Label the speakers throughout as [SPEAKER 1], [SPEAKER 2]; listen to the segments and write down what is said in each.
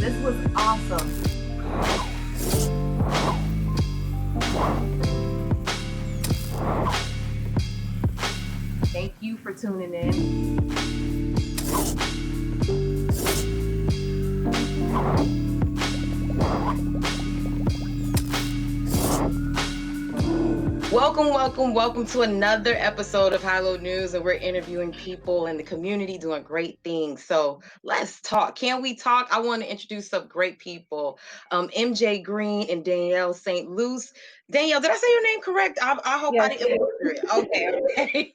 [SPEAKER 1] This was awesome. Thank you for tuning in. Welcome to another episode of High Low News, and we're interviewing people in the community doing great things. So let's talk. Can we talk? I want to introduce some great people. MJ Green and Danielle St. Luce. Danielle, did I say your name correct? I hope I didn't butcher it. Okay.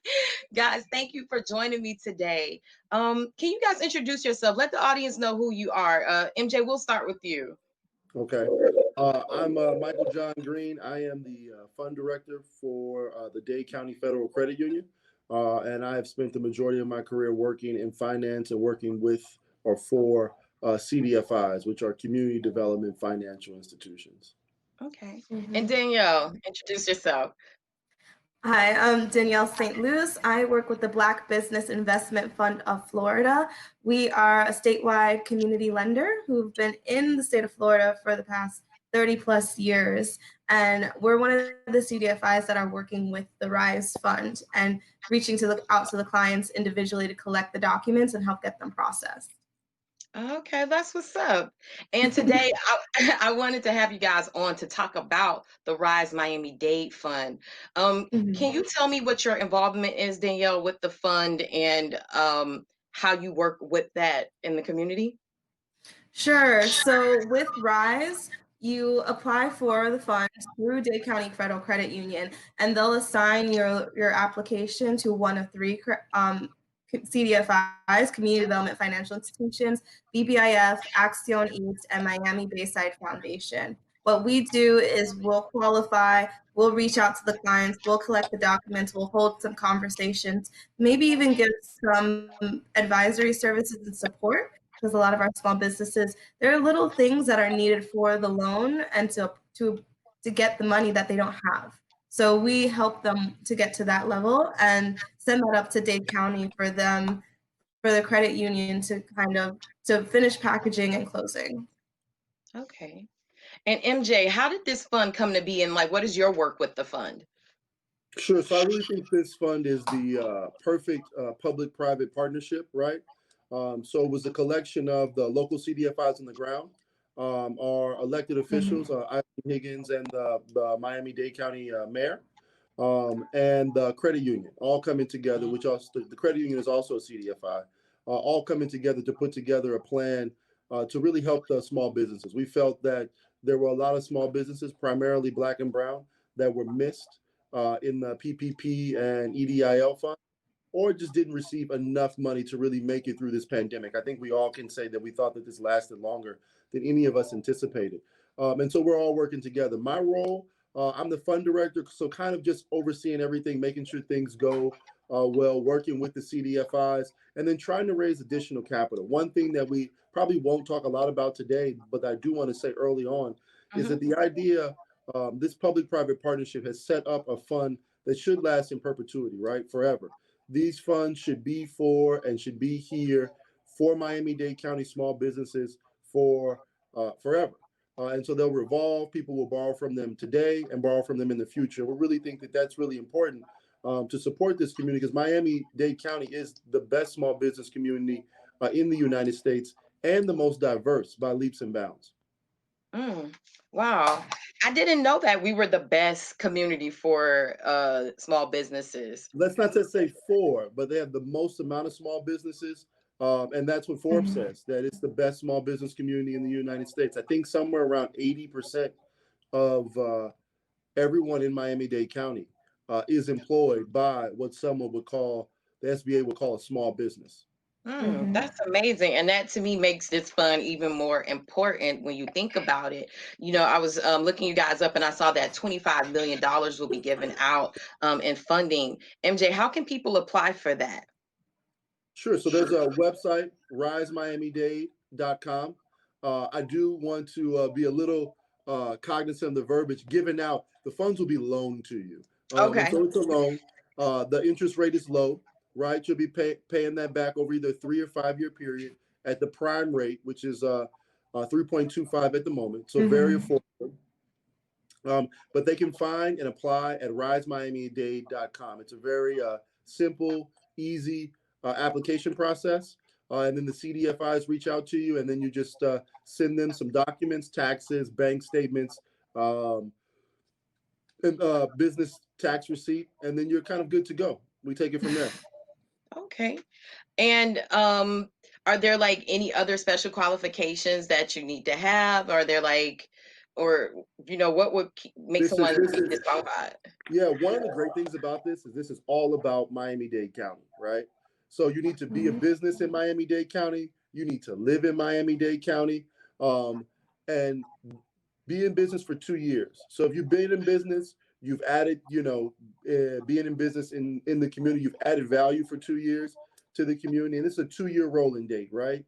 [SPEAKER 1] Guys, thank you for joining me today. Can you guys introduce yourself? Let the audience know who you are. MJ, we'll start with you.
[SPEAKER 2] Okay. I'm Michael John Green. I am the fund director for the Dade County Federal Credit Union. And I have spent the majority of my career working in finance and working with or for CDFIs, which are community development financial institutions.
[SPEAKER 1] Okay. And Danielle, introduce yourself.
[SPEAKER 3] Hi, I'm Danielle St. Luce. I work with the Black Business Investment Fund of Florida. We are a statewide community lender who've been in the state of Florida for the past 30 plus years. And we're one of the CDFIs that are working with the RISE Fund and reaching out to the clients individually to collect the documents and help get them processed.
[SPEAKER 1] Okay, that's what's up. And today I wanted to have you guys on to talk about the Rise Miami-Dade Fund. Can you tell me what your involvement is, Danielle, with the fund and how you work with that in the community?
[SPEAKER 3] Sure. So with RISE, you apply for the fund through Dade County Federal Credit Union, and they'll assign your application to one of three CDFIs, Community Development Financial Institutions, BBIF, Axion East, and Miami Bayside Foundation. What we do is we'll qualify, we'll reach out to the clients, we'll collect the documents, we'll hold some conversations, maybe even give some advisory services and support, because a lot of our small businesses, there are little things that are needed for the loan and to get the money that they don't have. So we help them to get to that level and send that up to Dade County for them, for the credit union to finish packaging and closing.
[SPEAKER 1] Okay. And MJ, how did this fund come to be, and what is your work with the fund?
[SPEAKER 2] Sure. So I really think this fund is the perfect public-private partnership, right? So it was a collection of the local CDFIs on the ground, our elected officials, Eileen Higgins and the Miami-Dade County mayor, and the credit union, all coming together, which also the credit union is also a CDFI, all coming together to put together a plan to really help the small businesses. We felt that there were a lot of small businesses, primarily Black and brown, that were missed in the PPP and EDIL fund, or just didn't receive enough money to really make it through this pandemic. I think we all can say that we thought that this lasted longer than any of us anticipated. And so we're all working together. My role, I'm the fund director, so kind of just overseeing everything, making sure things go well, working with the CDFIs, and then trying to raise additional capital. One thing that we probably won't talk a lot about today, but I do want to say early on, is that the idea, this public-private partnership has set up a fund that should last in perpetuity, right, forever. These funds should be for and should be here for Miami-Dade County small businesses for forever. And so they'll revolve. People will borrow from them today and borrow from them in the future. We really think that that's really important to support this community, because Miami-Dade County is the best small business community in the United States and the most diverse by leaps and bounds.
[SPEAKER 1] Wow. I didn't know that we were the best community for small businesses.
[SPEAKER 2] Let's not just say for, but they have the most amount of small businesses. And that's what Forbes says, that it's the best small business community in the United States. I think somewhere around 80% of everyone in Miami-Dade County is employed by what someone would call, the SBA would call a small business.
[SPEAKER 1] That's amazing. And that to me makes this fund even more important when you think about it. I was looking you guys up and I saw that $25 million will be given out in funding. MJ, how can people apply for that?
[SPEAKER 2] Sure. So there's a website, risemiamidade.com. I do want to be a little cognizant of the verbiage given out. The funds will be loaned to you.
[SPEAKER 1] Okay.
[SPEAKER 2] So it's a loan. The interest rate is low, right? You'll be paying that back over either 3 or 5 year period at the prime rate, which is 3.25 at the moment, so very affordable. But they can find and apply at risemiamidade.com. It's a very simple, easy application process. And then the CDFIs reach out to you, and then you just send them some documents, taxes, bank statements, and business tax receipt, and then you're kind of good to go. We take it from there.
[SPEAKER 1] Okay. And are there like any other special qualifications that you need to have? Are there like, or what would make someone disqualified?
[SPEAKER 2] Yeah, one of the great things about this is all about Miami-Dade County, right? So you need to be a business in Miami-Dade County. You need to live in Miami-Dade County, and be in business for 2 years. So if you've been in business, you've added, being in business in the community, you've added value for 2 years to the community, and it's a 2-year rolling date, right?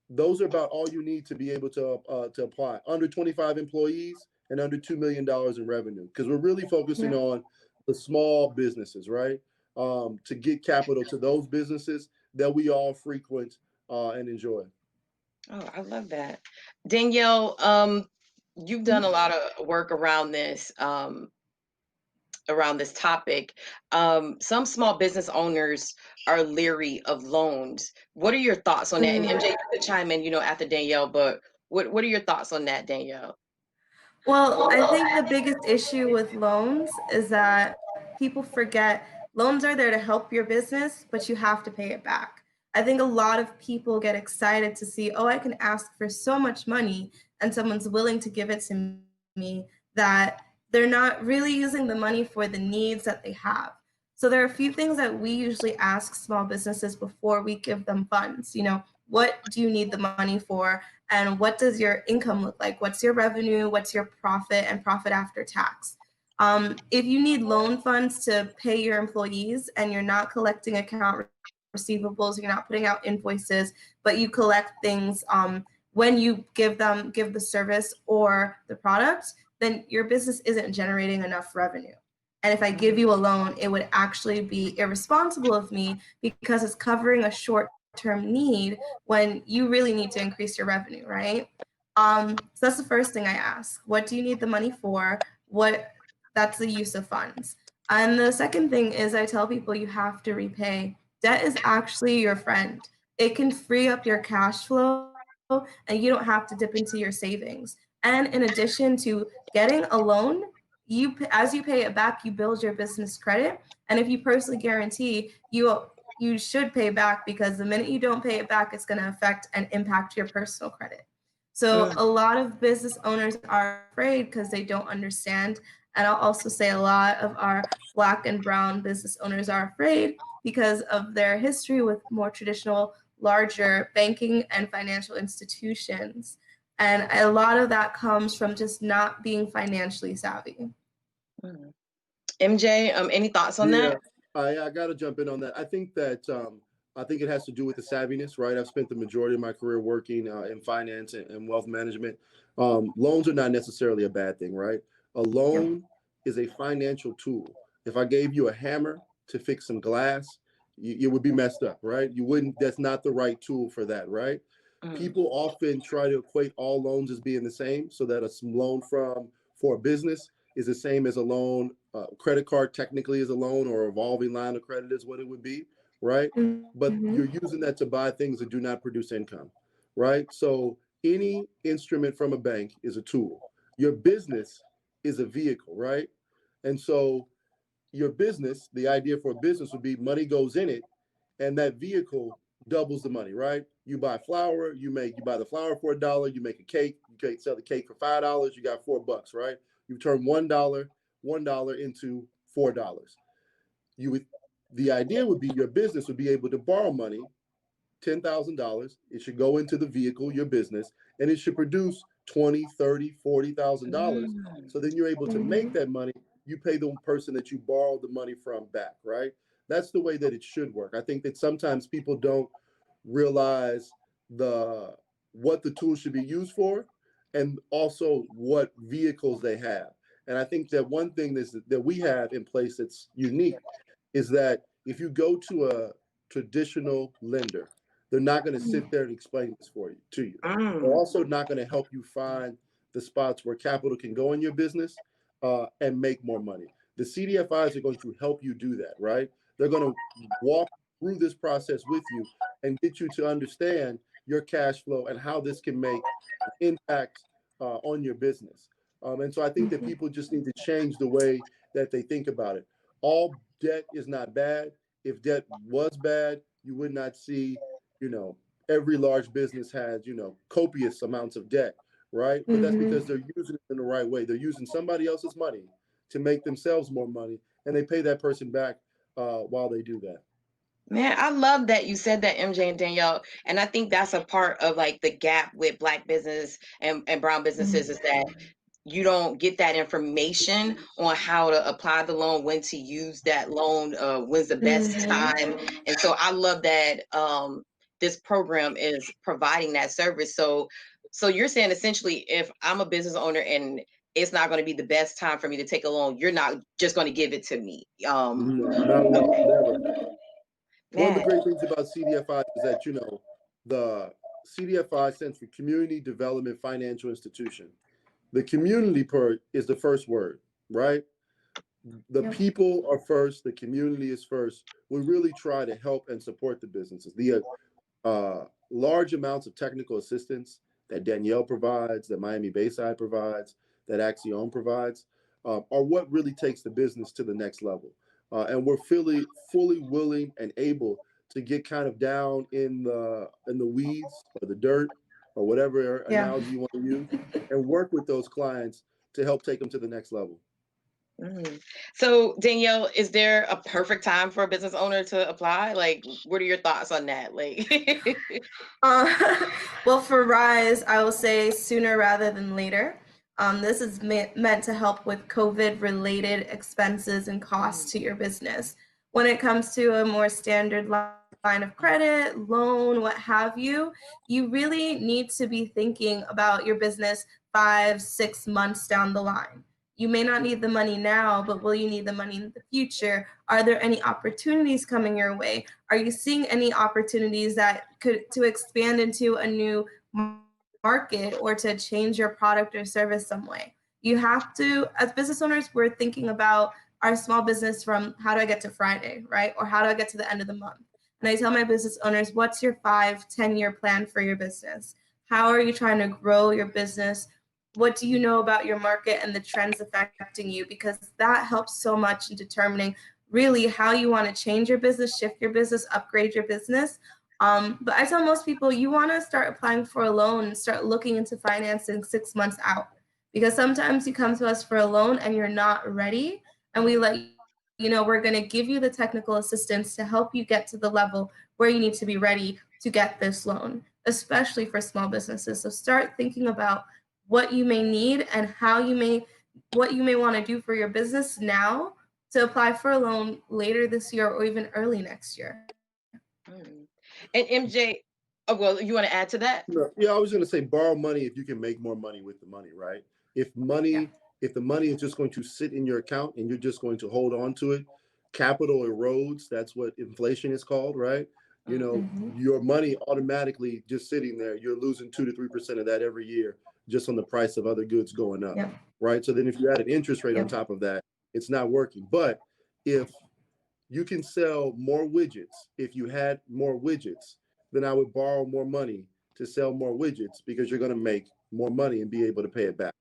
[SPEAKER 2] Those are about all you need to be able to apply. Under 25 employees and under $2 million in revenue, because we're really focusing on the small businesses, right? To get capital to those businesses that we all frequent and enjoy.
[SPEAKER 1] Oh, I love that. Danielle, you've done a lot of work around this topic. Some small business owners are leery of loans. What are your thoughts on that? And MJ, you could chime in, after Danielle, but what are your thoughts on that, Danielle?
[SPEAKER 3] Well, I think the biggest issue with loans is that people forget loans are there to help your business, but you have to pay it back. I think a lot of people get excited to see, oh, I can ask for so much money and someone's willing to give it to me, that they're not really using the money for the needs that they have. So there are a few things that we usually ask small businesses before we give them funds. What do you need the money for? And what does your income look like? What's your revenue? What's your profit and profit after tax? If you need loan funds to pay your employees and you're not collecting account receivables, you're not putting out invoices, but you collect things when you give the service or the product, then your business isn't generating enough revenue. And if I give you a loan, it would actually be irresponsible of me because it's covering a short-term need when you really need to increase your revenue, right? So that's the first thing I ask. What do you need the money for? That's the use of funds. And the second thing is I tell people you have to repay. Debt is actually your friend. It can free up your cash flow and you don't have to dip into your savings. And in addition to getting a loan, as you pay it back, you build your business credit. And if you personally guarantee, you should pay back, because the minute you don't pay it back, it's going to affect and impact your personal credit. So a lot of business owners are afraid because they don't understand. And I'll also say a lot of our Black and brown business owners are afraid because of their history with more traditional, larger banking and financial institutions. And a lot of that comes from just not being financially savvy.
[SPEAKER 1] MJ, any thoughts on that?
[SPEAKER 2] I got to jump in on that. I think it has to do with the savviness, right? I've spent the majority of my career working in finance and wealth management. Loans are not necessarily a bad thing, right? A loan is a financial tool. If I gave you a hammer to fix some glass, it would be messed up, right? That's not the right tool for that, right? People often try to equate all loans as being the same, so that a loan for a business is the same as a loan. Credit card technically is a loan, or a revolving line of credit is what it would be, right? But you're using that to buy things that do not produce income, right? So any instrument from a bank is a tool. Your business is a vehicle, right? And so your business, the idea for a business would be money goes in it, and that vehicle doubles the money, right? You buy flour, you buy the flour for $1, you make a cake, you can sell the cake for $5, you got $4, right? You turn $1 into $4. The idea would be your business would be able to borrow money, $10,000. It should go into the vehicle, your business, and it should produce $20,000, $30,000, $40,000. So then you're able to make that money. You pay the person that you borrowed the money from back, right? That's the way that it should work. I think that sometimes people don't realize what the tool should be used for, and also what vehicles they have. And I think that one thing that we have in place that's unique is that if you go to a traditional lender, They're not going to sit there and explain this to you. They're also not going to help you find the spots where capital can go in your business and make more money. The CDFIs are going to help you do that, right? They're going to walk through this process with you and get you to understand your cash flow and how this can make impact on your business. And so I think that people just need to change the way that they think about it. All debt is not bad. If debt was bad, you would not see, every large business has, copious amounts of debt, right? But that's because they're using it in the right way. They're using somebody else's money to make themselves more money, and they pay that person back while they do that.
[SPEAKER 1] Man, I love that you said that, MJ and Danielle. And I think that's a part of like the gap with Black business and brown businesses is that you don't get that information on how to apply the loan, when to use that loan, when's the best time. And so I love that this program is providing that service. So you're saying essentially, if I'm a business owner and it's not going to be the best time for me to take a loan, you're not just going to give it to me.
[SPEAKER 2] No, not at all. Never. One of the
[SPEAKER 1] Man.
[SPEAKER 2] great things about CDFI is that, the CDFI stands for Community Development Financial Institution. The community part is the first word, right? The people are first, the community is first. We really try to help and support the businesses. The large amounts of technical assistance that Danielle provides, that Miami Bayside provides, that Axiom provides, are what really takes the business to the next level. And we're fully willing and able to get kind of down in the weeds or the dirt or whatever analogy you want to use, and work with those clients to help take them to the next level.
[SPEAKER 1] So Danielle, is there a perfect time for a business owner to apply? Like, what are your thoughts on that? Like,
[SPEAKER 3] well, for Rise, I will say sooner rather than later. This is meant to help with COVID-related expenses and costs to your business. When it comes to a more standard line of credit, loan, what have you, you really need to be thinking about your business 5-6 months down the line. You may not need the money now, but will you need the money in the future? Are there any opportunities coming your way? Are you seeing any opportunities that to expand into a new market or to change your product or service some way? You have to, as business owners, we're thinking about our small business from how do I get to Friday, right? Or how do I get to the end of the month? And I tell my business owners, what's your 5-10-year plan for your business? How are you trying to grow your business? What do you know about your market and the trends affecting you? Because that helps so much in determining really how you want to change your business, shift your business, upgrade your business. But I tell most people, you want to start applying for a loan and start looking into financing 6 months out. Because sometimes you come to us for a loan and you're not ready, and we let you know we're going to give you the technical assistance to help you get to the level where you need to be ready to get this loan, especially for small businesses. So start thinking about what you may need and what you may want to do for your business now to apply for a loan later this year or even early next year.
[SPEAKER 1] And MJ, oh, well, you want to add to that?
[SPEAKER 2] Yeah, I was going to say borrow money if you can make more money with the money, right? If the money is just going to sit in your account and you're just going to hold on to it, capital erodes. That's what inflation is called, right? Your money automatically just sitting there, you're losing 2 to 3% of that every year just on the price of other goods going up, right? So then if you add an interest rate on top of that, it's not working. But if you can sell more widgets, if you had more widgets, then I would borrow more money to sell more widgets because you're going to make more money and be able to pay it back.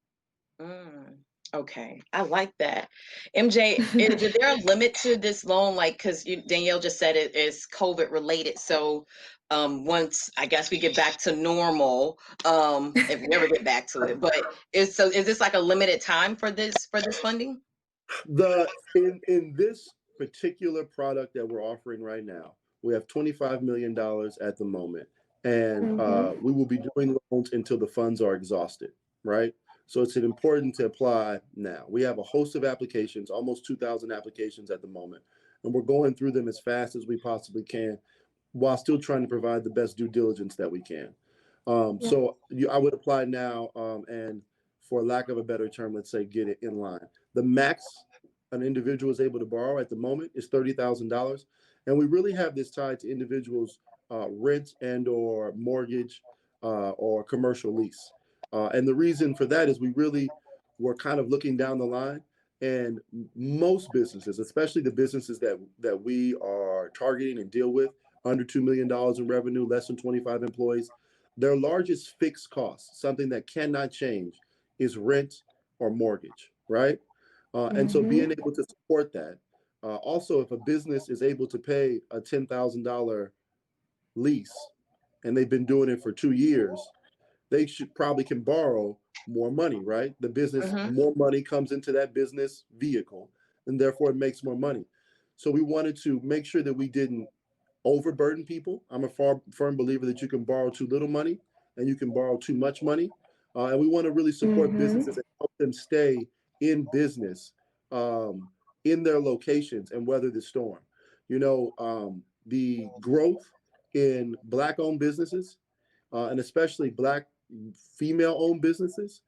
[SPEAKER 1] Okay, I like that. MJ, is there a limit to this loan? Like, because Danielle just said it is COVID related. So once I guess we get back to normal, if we ever get back to it, but is this like a limited time for this funding?
[SPEAKER 2] In this particular product that we're offering right now, we have $25 million at the moment, and we will be doing loans until the funds are exhausted, right? So it's important to apply now. We have a host of applications, almost 2,000 applications at the moment, and we're going through them as fast as we possibly can while still trying to provide the best due diligence that we can. So I would apply now, and for lack of a better term, let's say get it in line. The max an individual is able to borrow at the moment is $30,000. And we really have this tied to individuals' rent and or mortgage or commercial lease. And the reason for that is we really were kind of looking down the line, and most businesses, especially the businesses that we are targeting and deal with, under $2 million in revenue, less than 25 employees, their largest fixed cost, something that cannot change, is rent or mortgage, right? And so being able to support that. Also, if a business is able to pay a $10,000 lease and they've been doing it for 2 years, they should probably can borrow more money, right? The business,
[SPEAKER 1] Mm-hmm.
[SPEAKER 2] more money comes into that business vehicle, and therefore it makes more money. So we wanted to make sure that we didn't overburden people. I'm a firm believer that you can borrow too little money and you can borrow too much money. And we want to really support businesses and help them stay in business, in their locations, and weather the storm. The growth in Black-owned businesses, and especially Black female-owned businesses,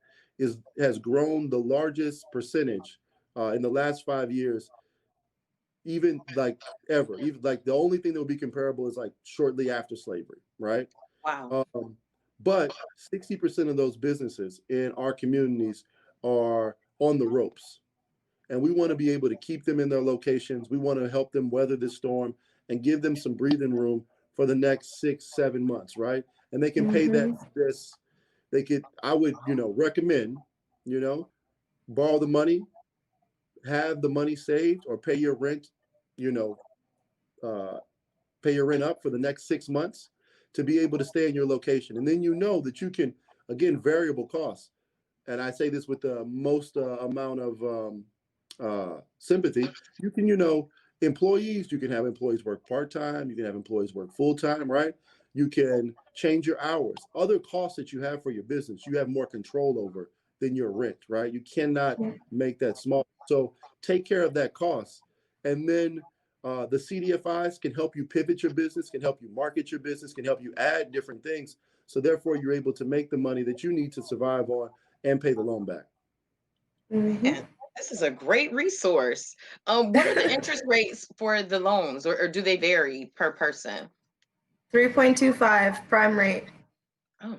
[SPEAKER 2] has grown the largest percentage in the last 5 years, even like ever. Even like the only thing that would be comparable is like shortly after slavery, right?
[SPEAKER 1] Wow.
[SPEAKER 2] But 60% of those businesses in our communities are on the ropes, and we want to be able to keep them in their locations. We want to help them weather this storm and give them some breathing room for the next 6-7 months, right? And they can pay that this. They could. I would, recommend, borrow the money, have the money saved, or pay your rent, you know, uh, pay your rent up for the next 6 months to be able to stay in your location. And then you know that you can, again, variable costs. And I say this with the most amount of sympathy. You can, employees, you can have employees work part-time, you can have employees work full-time, right? You can change your hours. Other costs that you have for your business, you have more control over than your rent, right? You cannot make that small. So take care of that cost. And then the CDFIs can help you pivot your business, can help you market your business, can help you add different things. So therefore, you're able to make the money that you need to survive on and pay the loan back.
[SPEAKER 1] And this is a great resource. What are the interest rates for the loans, or do they vary per person?
[SPEAKER 3] 3.25 prime rate.
[SPEAKER 1] Oh, all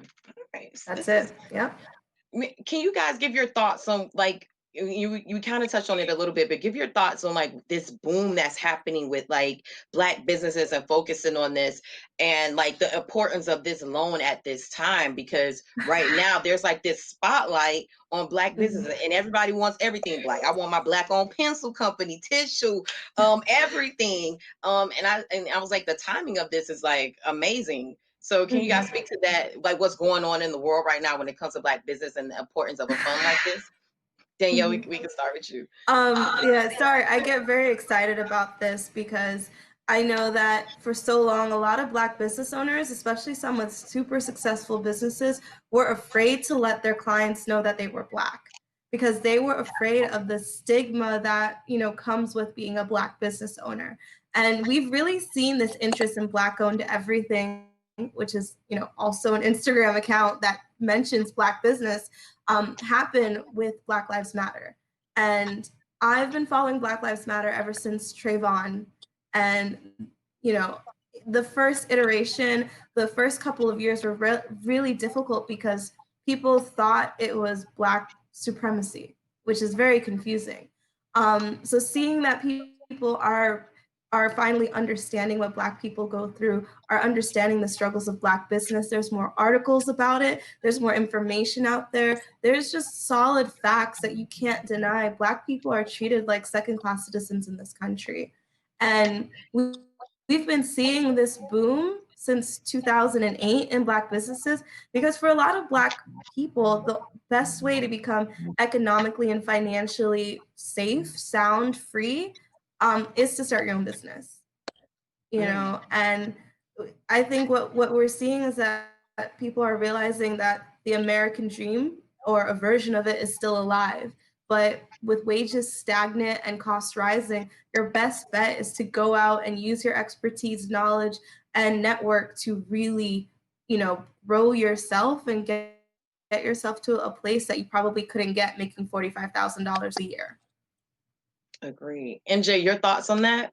[SPEAKER 1] right.
[SPEAKER 3] That's it. Yep.
[SPEAKER 1] Can you guys give your thoughts on, like, you kind of touched on it a little bit, but give your thoughts on like this boom that's happening with like Black businesses and focusing on this, and like the importance of this loan at this time, because right now there's like this spotlight on Black businesses and everybody wants everything Black. I want my Black owned pencil company, tissue, everything. And I was like, the timing of this is like amazing. So can you guys speak to that, like what's going on in the world right now when it comes to Black business and the importance of a fund like this? Danielle, we can start with you.
[SPEAKER 3] Yeah, sorry, I get very excited about this because I know that for so long, a lot of Black business owners, especially some with super successful businesses, were afraid to let their clients know that they were Black because they were afraid of the stigma that, comes with being a Black business owner. And we've really seen this interest in Black-owned everything, which is, also an Instagram account that mentions Black business, happen with Black Lives Matter. And I've been following Black Lives Matter ever since Trayvon. And, the first iteration, the first couple of years were really difficult because people thought it was Black supremacy, which is very confusing. So seeing that people are finally understanding what Black people go through, are understanding the struggles of Black business. There's more articles about it. There's more information out there. There's just solid facts that you can't deny. Black people are treated like second-class citizens in this country. And we've been seeing this boom since 2008 in Black businesses, because for a lot of Black people, the best way to become economically and financially safe, sound, free, is to start your own business, and I think what we're seeing is that people are realizing that the American dream, or a version of it, is still alive. But with wages stagnant and costs rising, your best bet is to go out and use your expertise, knowledge, and network to really, grow yourself and get yourself to a place that you probably couldn't get making $45,000 a year.
[SPEAKER 1] Agree. NJ, your thoughts on that?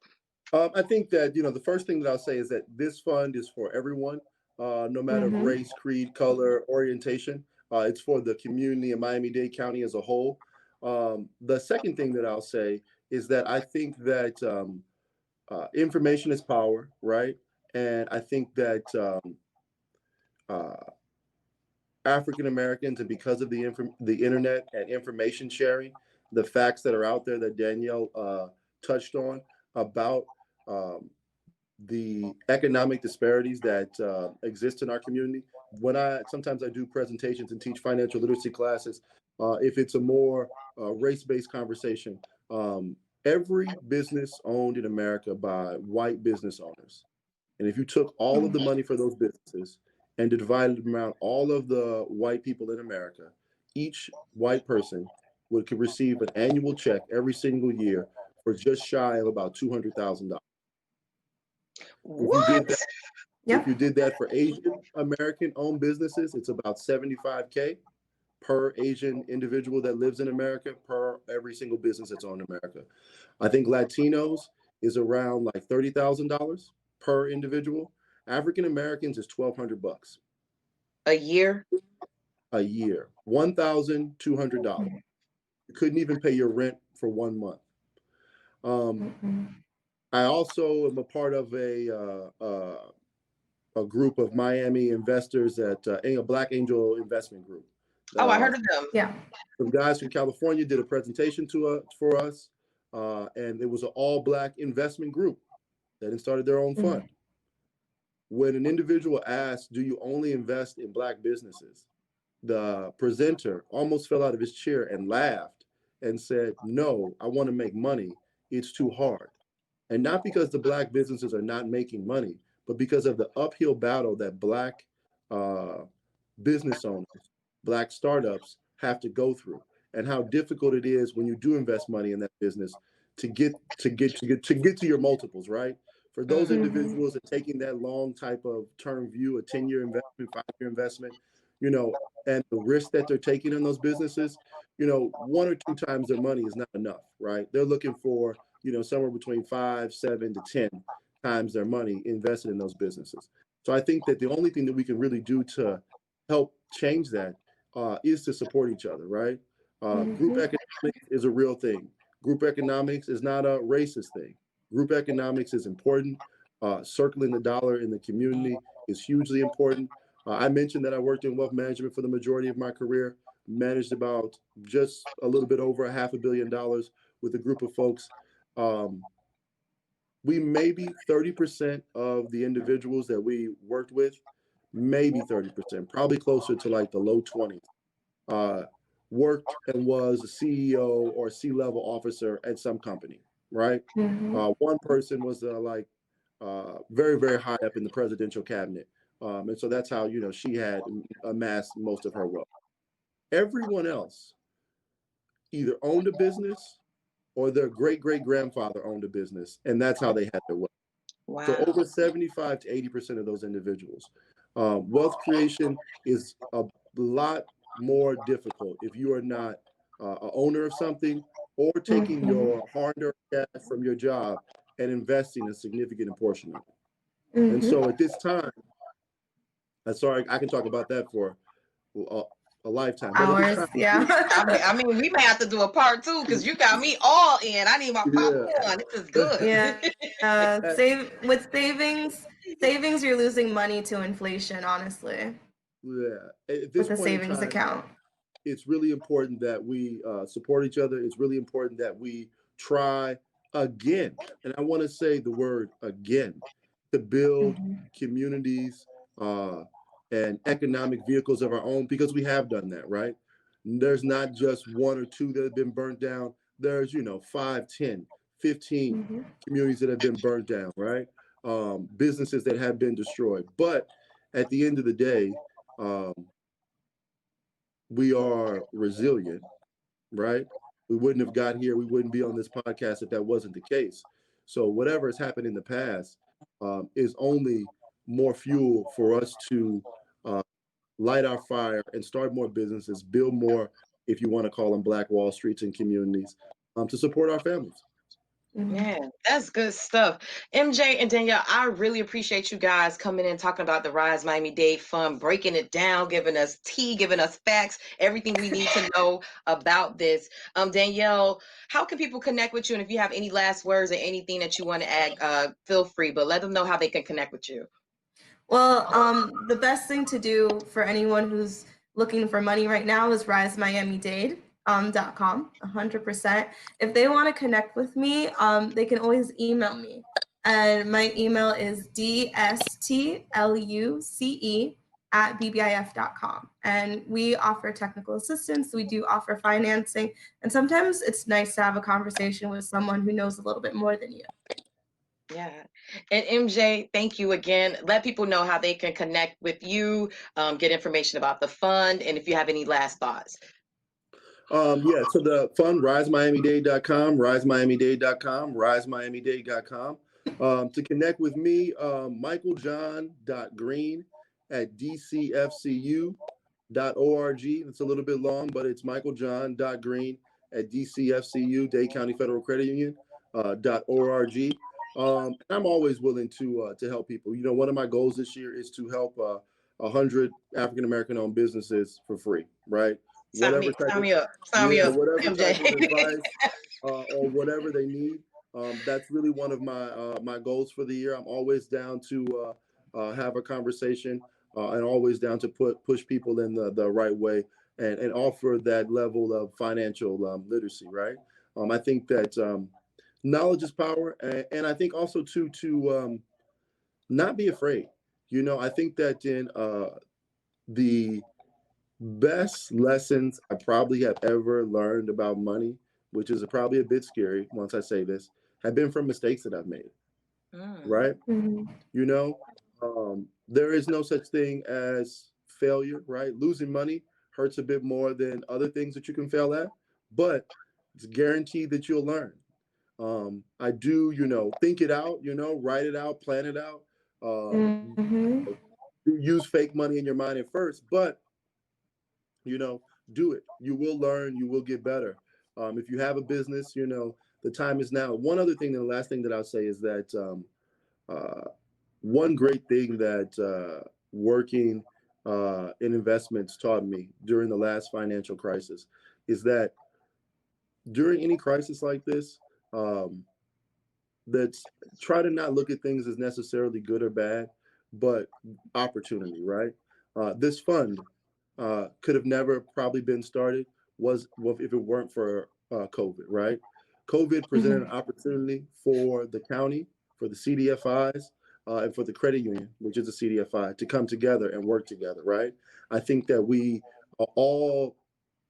[SPEAKER 2] I think that, the first thing that I'll say is that this fund is for everyone, no matter
[SPEAKER 3] Mm-hmm.
[SPEAKER 2] race, creed, color, orientation. It's for the community in Miami-Dade County as a whole. The second thing that I'll say is that I think that information is power, right? And I think that uh, African Americans, and because of the internet and information sharing, the facts that are out there that Danielle touched on about um, the economic disparities that exist in our community. When sometimes I do presentations and teach financial literacy classes, if it's a more race-based conversation, um, every business owned in America by white business owners, and if you took all of the money for those businesses and divided them around all of the white people in America, each white person could receive an annual check every single year for just shy of about $200,000. If you did
[SPEAKER 1] What?
[SPEAKER 2] that, if
[SPEAKER 3] Yep.
[SPEAKER 2] you did that for Asian American owned businesses, it's about 75K per Asian individual that lives in America per every single business that's owned in America. I think Latinos is around like $30,000 per individual. African Americans is $1,200
[SPEAKER 1] A year?
[SPEAKER 2] a year, $1,200. You couldn't even pay your rent for 1 month. Um,
[SPEAKER 3] Mm-hmm.
[SPEAKER 2] I also am a part of a group of Miami investors at a Black Angel Investment Group.
[SPEAKER 1] Oh, I
[SPEAKER 2] Uh,
[SPEAKER 1] heard of them.
[SPEAKER 3] Yeah.
[SPEAKER 2] some guys from California did a presentation for us, and it was an all-Black investment group that had started their own
[SPEAKER 3] Mm-hmm.
[SPEAKER 2] fund. When an individual asked, "Do you only invest in Black businesses?" the presenter almost fell out of his chair and laughed and said, "No, I want to make money. It's too hard." And not because the Black businesses are not making money, but because of the uphill battle that Black uh, business owners, Black startups have to go through, and how difficult it is when you do invest money in that business to get to your multiples, right? For those
[SPEAKER 1] Mm-hmm.
[SPEAKER 2] individuals that taking that long type of term view, a 10-year investment, 5-year investment, you know, and the risk that they're taking in those businesses, one or two times their money is not enough, right? They're looking for, somewhere between 5, 7 to 10 times their money invested in those businesses. So I think that the only thing that we can really do to help change that is to support each other, right? Group
[SPEAKER 3] Mm-hmm.
[SPEAKER 2] economics is a real thing. Group economics is not a racist thing. Group economics is important. Circling the dollar in the community is hugely important. I mentioned that I worked in wealth management for the majority of my career, managed about just a little bit over $500 million with a group of folks. Um, we maybe 30% of the individuals that we worked with, maybe 30%, probably closer to like the low 20s, uh, worked and was a CEO or C-level officer at some company, right?
[SPEAKER 3] Mm-hmm.
[SPEAKER 2] One person was very, very high up in the presidential cabinet. And so that's how, she had amassed most of her wealth. Everyone else either owned a business or their great great grandfather owned a business, and that's how they had their wealth. So
[SPEAKER 1] Wow.
[SPEAKER 2] over 75 to 80% of those individuals, wealth creation is a lot more difficult if you are not a owner of something or taking
[SPEAKER 3] Mm-hmm.
[SPEAKER 2] your hard-earned cash from your job and investing a significant portion of it. And
[SPEAKER 3] Mm-hmm.
[SPEAKER 2] so at this time, I'm sorry, I can talk about that for a, a lifetime. But at this
[SPEAKER 3] Hours.
[SPEAKER 2] time,
[SPEAKER 3] Yeah.
[SPEAKER 1] I mean, we may have to do a part two because you got me all in. I need my
[SPEAKER 2] yeah.
[SPEAKER 1] popcorn. This is good.
[SPEAKER 3] Yeah. Save with savings, you're losing money to inflation, honestly,
[SPEAKER 2] Yeah. At
[SPEAKER 3] with
[SPEAKER 2] this
[SPEAKER 3] a
[SPEAKER 2] point in
[SPEAKER 3] savings
[SPEAKER 2] time,
[SPEAKER 3] account.
[SPEAKER 2] it's really important that we support each other. It's really important that we try again, and I want to say the word again, to build
[SPEAKER 3] Mm-hmm.
[SPEAKER 2] communities and economic vehicles of our own, because we have done that, right? There's not just one or two that have been burnt down. There's, 5, 10, 15
[SPEAKER 3] Mm-hmm.
[SPEAKER 2] communities that have been burnt down, right? Businesses that have been destroyed. But at the end of the day, um, we are resilient, right? We wouldn't have got here. We wouldn't be on this podcast if that wasn't the case. So whatever has happened in the past is only more fuel for us to uh, light our fire and start more businesses, build more, if you want to call them Black Wall Streets and communities, to support our families.
[SPEAKER 1] Man, that's good stuff. MJ and Danielle, I really appreciate you guys coming in talking about the Rise Miami-Dade Fund, breaking it down, giving us tea, giving us facts, everything we need to know about this. Danielle, how can people connect with you? And if you have any last words or anything that you want to add, feel free, but let them know how they can connect with you.
[SPEAKER 3] Well, the best thing to do for anyone who's looking for money right now is risemiamidade.com, 100%. If they want to connect with me, they can always email me. And my email is dstluce@bbif.com. And we offer technical assistance. We do offer financing. And sometimes it's nice to have a conversation with someone who knows a little bit more than you.
[SPEAKER 1] Yeah. And MJ, thank you again. Let people know how they can connect with you, get information about the fund, and if you have any last thoughts.
[SPEAKER 2] Yeah, so the fund, risemiamidade.com, risemiamidade.com, risemiamidade.com. To connect with me, michaeljohn.green@dcfcu.org. It's a little bit long, but it's michaeljohn.green@dcfcu, Dade County Federal Credit Union, .org. I'm always willing to help people. You know, one of my goals this year is to help 100 African American owned businesses for free, right?
[SPEAKER 1] Sign me up. Sign me up,
[SPEAKER 2] Whatever type of
[SPEAKER 1] MJ.
[SPEAKER 2] advice or whatever they need. That's really one of my goals for the year. I'm always down to have a conversation and always down to push people in the right way and offer that level of financial literacy, right? I think that knowledge is power, and I think also to not be afraid. You know, I think that in the best lessons I probably have ever learned about money, which is probably a bit scary once I say this, have been from mistakes that I've made, right?
[SPEAKER 3] Mhm.
[SPEAKER 2] You know, there is no such thing as failure, right? Losing money hurts a bit more than other things that you can fail at, but it's guaranteed that you'll learn. I do, think it out, write it out, plan it out.
[SPEAKER 3] Mhm.
[SPEAKER 2] Use fake money in your mind at first, but you know, do it. You will learn, you will get better. If you have a business, the time is now. One other thing, and the last thing that I'll say is that one great thing that working in investments taught me during the last financial crisis is that during any crisis like this, that's try to not look at things as necessarily good or bad, but opportunity, right? This fund could have never probably been started if it weren't for COVID, right? COVID presented an opportunity for the county, for the CDFIs, and for the credit union, which is a CDFI, to come together and work together, right? I think that we all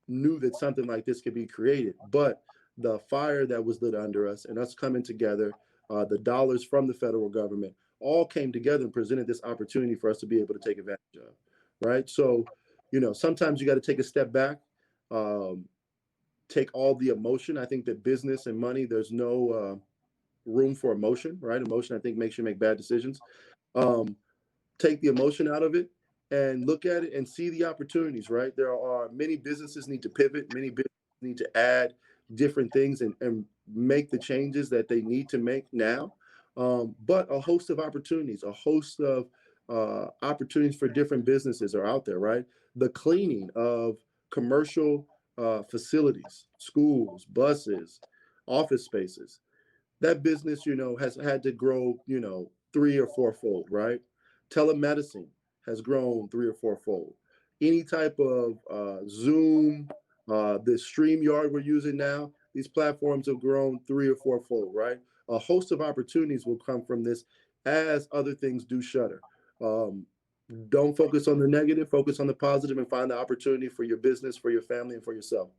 [SPEAKER 2] knew that something like this could be created, but the fire that was lit under us and us coming together, the dollars from the federal government all came together and presented this opportunity for us to be able to take advantage of, right? So, sometimes you got to take a step back, take all the emotion. I think that business and money, there's no room for emotion, right? Emotion, I think, makes you make bad decisions. Take the emotion out of it and look at it and see the opportunities, right? There are many businesses need to pivot, many businesses need to add different things and make the changes that they need to make now. But a host of opportunities, a host of opportunities for different businesses are out there, right? The cleaning of commercial facilities, schools, buses, office spaces. That business, has had to grow, 3 or 4-fold, right? Telemedicine has grown 3 or 4-fold. Any type of Zoom, the StreamYard we're using now, these platforms have grown 3 or 4-fold, right? A host of opportunities will come from this as other things do shutter. Don't focus on the negative, focus on the positive and find the opportunity for your business, for your family, and for yourself.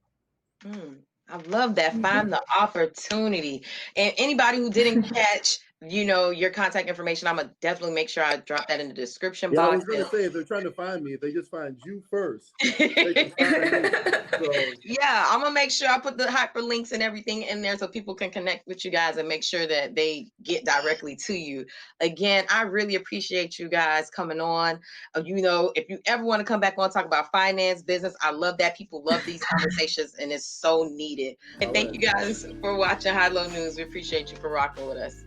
[SPEAKER 1] I love that. Find the opportunity. And anybody who didn't catch, your contact information, I'm gonna definitely make sure I drop that in the description
[SPEAKER 2] Yeah, I
[SPEAKER 1] box.
[SPEAKER 2] was going to say, if they're trying to find me, if they just find you first, they can find me. So
[SPEAKER 1] Yeah, I'm gonna make sure I put the hyperlinks and everything in there so people can connect with you guys and make sure that they get directly to you. Again, I really appreciate you guys coming on. If you ever want to come back on talk about finance, business, I love that. People love these conversations and it's so needed. And
[SPEAKER 2] all
[SPEAKER 1] thank
[SPEAKER 2] right.
[SPEAKER 1] you guys for watching High Low News. We appreciate you for rocking with us.